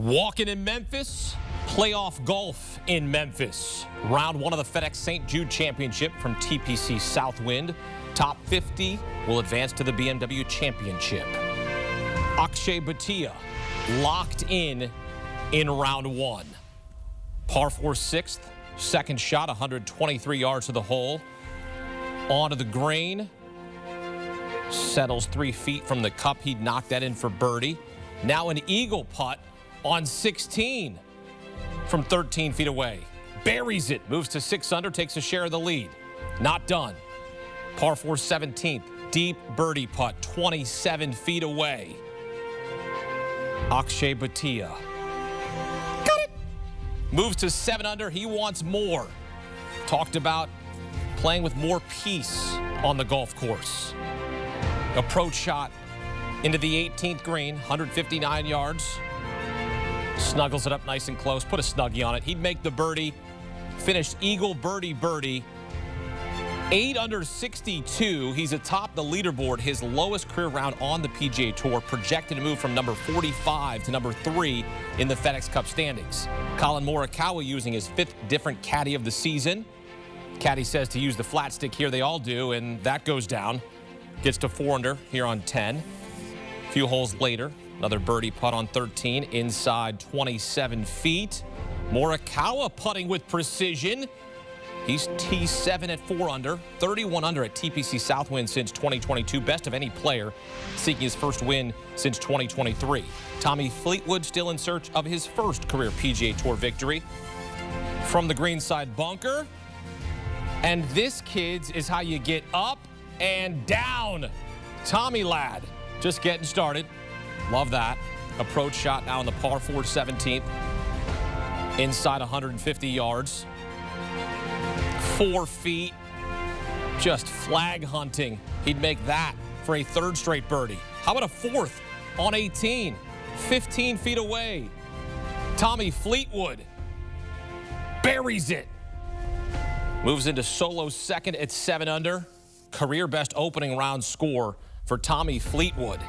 Walking in Memphis, playoff golf in Memphis. Round one of the FedEx St. Jude Championship from TPC Southwind. Top 50 will advance to the BMW Championship. Akshay Bhatia locked in round one. Par 4 sixth, second shot, 123 yards to the hole. Onto the green. Settles 3 feet from the cup. He'd knock that in for birdie. Now an eagle putt on 16 from 13 feet away. Buries it, moves to 6 under, takes a share of the lead. Not done. Par 4 17th, deep birdie putt, 27 feet away. Akshay Bhatia. Got it. Moves to 7 under, he wants more. Talked about playing with more peace on the golf course. Approach shot into the 18th green, 159 yards. Snuggles it up nice and close, put a snuggie on it. He'd make the birdie, finished eagle, birdie, birdie. 8 under 62. He's atop the leaderboard, his lowest career round on the PGA Tour, projected to move from number 45 to number 3 in the FedEx Cup standings. Collin Morikawa using his 5th different caddy of the season. Caddy says to use the flat stick here, they all do, and that goes down. Gets to 4 under here on 10. A few holes later, another birdie putt on 13, inside 27 feet. Morikawa putting with precision. He's T7 at 4 under, 31 under at TPC Southwind since 2022. Best of any player seeking his first win since 2023. Tommy Fleetwood still in search of his first career PGA Tour victory. From the greenside bunker. And this, kids, is how you get up and down. Tommy lad, just getting started. Love that. Approach shot now in the par 4 17th. Inside 150 yards. 4 feet. Just flag hunting. He'd make that for a 3rd straight birdie. How about a 4th on 18? 15 feet away. Tommy Fleetwood buries it. Moves into solo 2nd at 7 under. Career best opening round score for Tommy Fleetwood.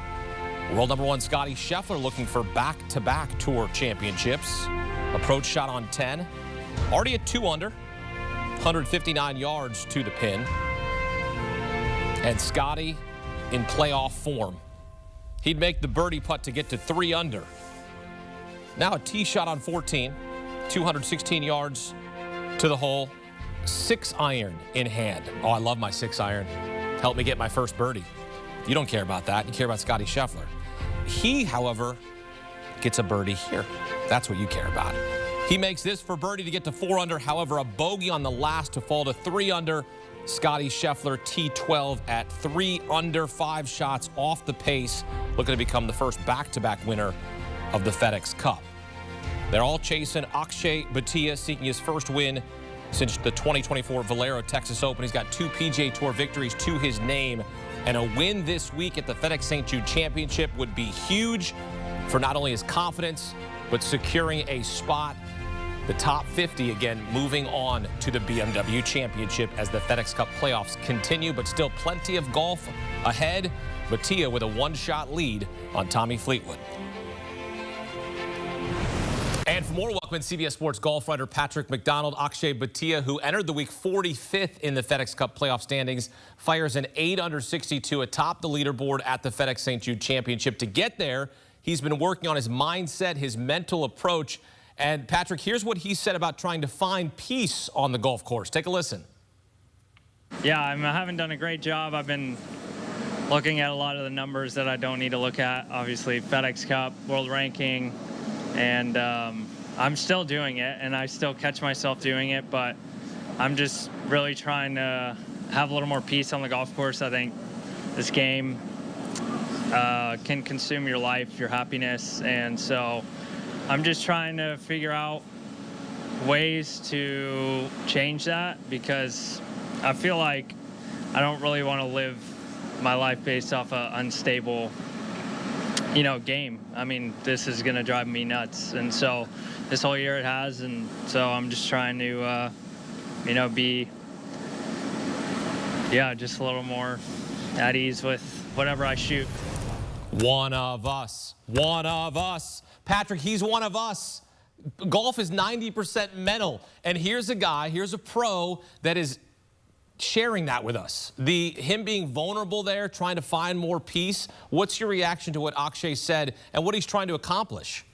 World number 1 Scotty Sheffler looking for back-to-back tour championships. Approach shot on 10. Already at 2 under. 159 yards to the pin. And Scotty in playoff form. He'd make the birdie putt to get to 3 under. Now a tee shot on 14. 216 yards to the hole. 6 iron in hand. Oh, I love my 6 iron. Helped me get my first birdie. You don't care about that. You care about Scotty Sheffler. He, however, gets a birdie here. That's what you care about. He makes this for birdie to get to 4 under. However, a bogey on the last to fall to 3 under. Scotty Sheffler, T12 at 3 under, 5 shots off the pace. Looking to become the first back-to-back winner of the FedEx Cup. They're all chasing Akshay Bhatia, seeking his first win since the 2024 Valero Texas Open. He's got 2 PGA Tour victories to his name. And a win this week at the FedEx St. Jude Championship would be huge for not only his confidence, but securing a spot. The top 50 again moving on to the BMW Championship as the FedEx Cup playoffs continue, but still plenty of golf ahead. Batia with a 1-shot lead on Tommy Fleetwood. And for more, welcome in CBS Sports golf writer Patrick McDonald. Akshay Bhatia, who entered the week 45th in the FedEx Cup playoff standings, fires an 8 under 62 atop the leaderboard at the FedEx St. Jude Championship. To get there, he's been working on his mindset, his mental approach. And Patrick, here's what he said about trying to find peace on the golf course. Take a listen. Yeah, I haven't done a great job. I've been looking at a lot of the numbers that I don't need to look at. Obviously, FedEx Cup, world ranking. And I'm still doing it, and I still catch myself doing it, but I'm just really trying to have a little more peace on the golf course. I think this game can consume your life, your happiness, and so I'm just trying to figure out ways to change that, because I feel like I don't really want to live my life based off an unstable game. I mean, this is going to drive me nuts. And so this whole year it has. And so I'm just trying to, be, just a little more at ease with whatever I shoot. One of us. Patrick, he's one of us. Golf is 90% mental. And here's a pro that is sharing that with us. Him being vulnerable there, trying to find more peace. What's your reaction to what Akshay said and what he's trying to accomplish?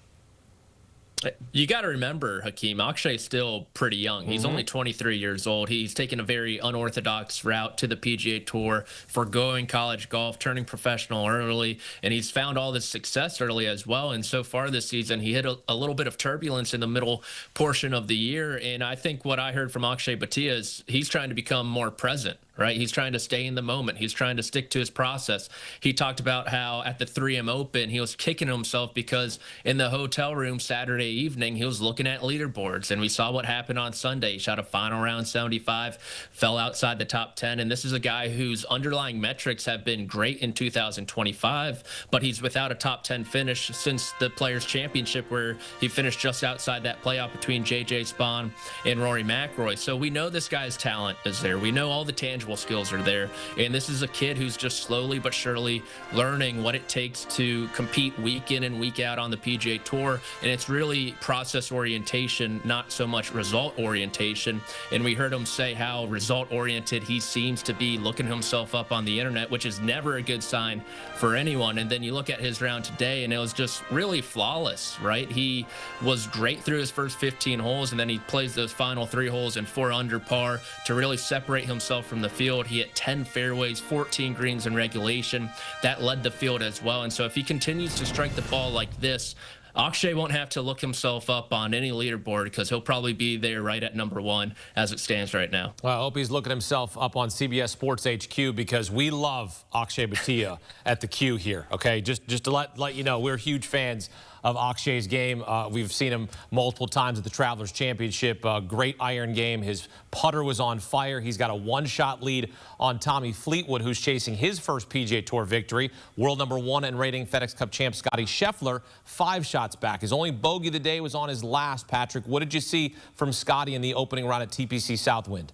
You got to remember, Hakeem, Akshay's still pretty young. He's only 23 years old. He's taken a very unorthodox route to the PGA Tour, forgoing college golf, turning professional early, and he's found all this success early as well. And so far this season, he hit a little bit of turbulence in the middle portion of the year. And I think what I heard from Akshay Bhatia is he's trying to become more present. Right? He's trying to stay in the moment. He's trying to stick to his process. He talked about how at the 3M Open, he was kicking himself because in the hotel room Saturday evening, he was looking at leaderboards. And we saw what happened on Sunday. He shot a final round 75, fell outside the top 10. And this is a guy whose underlying metrics have been great in 2025, but he's without a top 10 finish since the Players Championship, where he finished just outside that playoff between J.J. Spaun and Rory McIlroy. So we know this guy's talent is there. We know all the tangible skills are there, and this is a kid who's just slowly but surely learning what it takes to compete week in and week out on the PGA Tour. And it's really process orientation, not so much result orientation. And we heard him say how result oriented he seems to be, looking himself up on the internet, which is never a good sign for anyone. And then you look at his round today, and it was just really flawless, right? He was great through his first 15 holes, and then he plays those final 3 holes in 4 under par to really separate himself from the field. He hit 10 fairways, 14 greens in regulation. That led the field as well. And so if he continues to strike the ball like this, Akshay won't have to look himself up on any leaderboard because he'll probably be there right at number 1 as it stands right now. Well, I hope he's looking himself up on CBS Sports HQ, because we love Akshay Bhatia at the Q here, okay? Just to let you know, we're huge fans of Akshay's game. We've seen him multiple times at the Travelers Championship. Great iron game. His putter was on fire. He's got a 1-shot lead on Tommy Fleetwood, who's chasing his first PGA Tour victory. World number 1 in rating FedEx Cup champ Scotty Sheffler, 5 shots back. His only bogey of the day was on his last. Patrick, what did you see from Scotty in the opening round at TPC Southwind?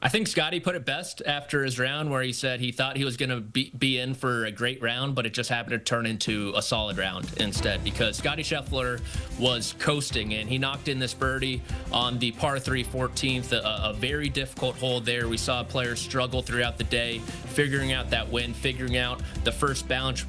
I think Scotty put it best after his round, where he said he thought he was going to be in for a great round, but it just happened to turn into a solid round instead, because Scotty Sheffler was coasting, and he knocked in this birdie on the par 3 14th, a very difficult hole there. We saw players struggle throughout the day, figuring out that wind, figuring out the first bounce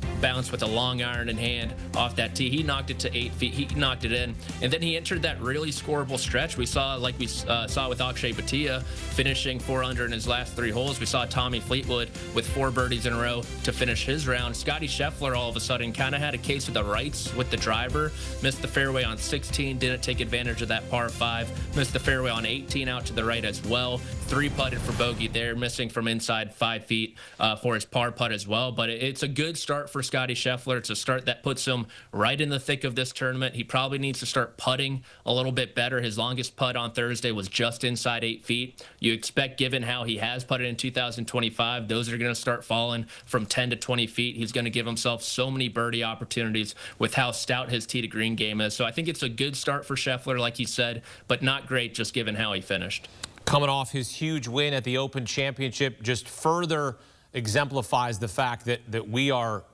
with a long iron in hand off that tee. He knocked it to 8 feet. He knocked it in, and then he entered that really scoreable stretch. We saw, like we saw with Akshay Bhatia, finishing 4 under in his last 3 holes. We saw Tommy Fleetwood with 4 birdies in a row to finish his round. Scotty Sheffler all of a sudden kind of had a case of the rights with the driver. Missed the fairway on 16, didn't take advantage of that par 5. Missed the fairway on 18 out to the right as well. 3 putted for bogey there, missing from inside 5 feet for his par putt as well. But it's a good start for Scotty Sheffler. It's a start that puts him right in the thick of this tournament. He probably needs to start putting a little bit better. His longest putt on Thursday was just inside 8 feet. You expect, given how he has putted in 2025, those are going to start falling from 10 to 20 feet. He's going to give himself so many birdie opportunities with how stout his tee to green game is. So I think it's a good start for Sheffler, like he said, but not great just given how he finished. Coming off his huge win at the Open Championship just further exemplifies the fact that we are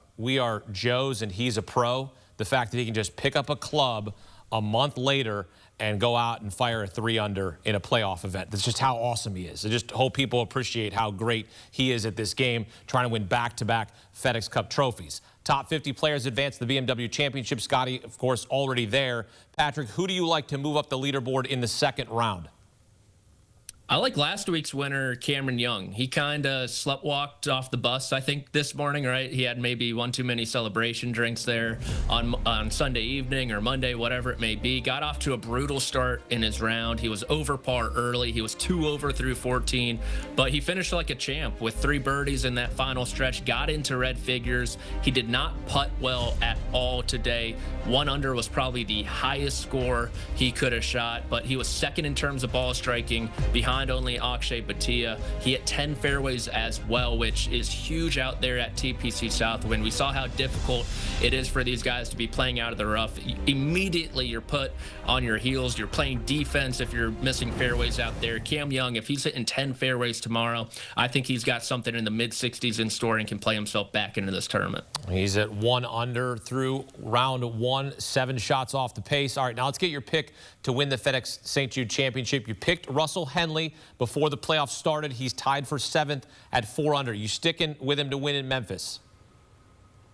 Joes and he's a pro. The fact that he can just pick up a club a month later and go out and fire a 3 under in a playoff event. That's just how awesome he is. I just hope people appreciate how great he is at this game, trying to win back-to-back FedEx Cup trophies. Top 50 players advance to the BMW Championship. Scotty, of course, already there. Patrick, who do you like to move up the leaderboard in the second round? I like last week's winner, Cameron Young. He kind of sleptwalked off the bus, I think, this morning, right? He had maybe 1 too many celebration drinks there on Sunday evening or Monday, whatever it may be. Got off to a brutal start in his round. He was over par early. He was 2 over through 14, but he finished like a champ with 3 birdies in that final stretch, got into red figures. He did not putt well at all today. 1 under was probably the highest score he could have shot, but he was second in terms of ball striking behind behind only Akshay Bhatia. He hit 10 fairways as well, which is huge out there at TPC South. When we saw how difficult it is for these guys to be playing out of the rough, immediately you're put on your heels. You're playing defense if you're missing fairways out there. Cam Young, if he's hitting 10 fairways tomorrow, I think he's got something in the mid-60s in store and can play himself back into this tournament. He's at 1 under through round 1, 7 shots off the pace. All right, now let's get your pick to win the FedEx St. Jude Championship. You picked Russell Henley before the playoffs started. He's tied for 7th at 4 under. You sticking with him to win in Memphis?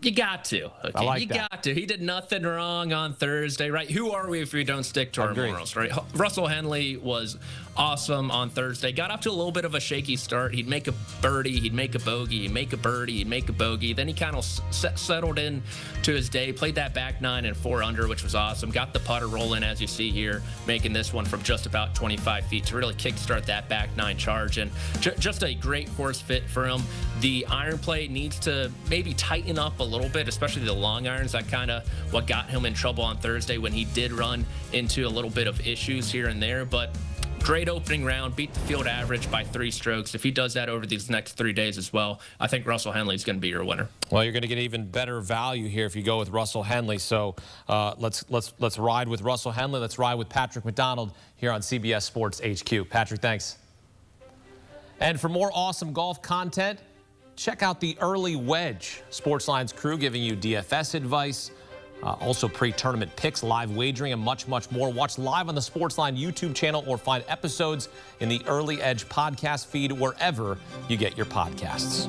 You got to. Okay? I like you that. got to. He did nothing wrong on Thursday, right? Who are we if we don't stick to our morals, right? Russell Henley was awesome on Thursday. Got off to a little bit of a shaky start. He'd make a birdie, he'd make a bogey, he'd make a birdie, he'd make a bogey. Then he kind of settled in to his day, played that back 9 and 4 under, which was awesome. Got the putter rolling, as you see here, making this one from just about 25 feet to really kickstart that back 9 charge. And just a great course fit for him. The iron play needs to maybe tighten up a little bit, especially the long irons. That kind of what got him in trouble on Thursday when he did run into a little bit of issues here and there. But great opening round, beat the field average by 3 strokes. If he does that over these next 3 days as well, I think Russell Henley is going to be your winner. Well, you're going to get even better value here if you go with Russell Henley. So let's ride with Russell Henley. Let's ride with Patrick McDonald here on CBS Sports HQ. Patrick, thanks. And for more awesome golf content, check out the Early Wedge. Sportsline's crew giving you DFS advice, also pre-tournament picks, live wagering, and much, much more. Watch live on the Sportsline YouTube channel or find episodes in the Early Edge podcast feed wherever you get your podcasts.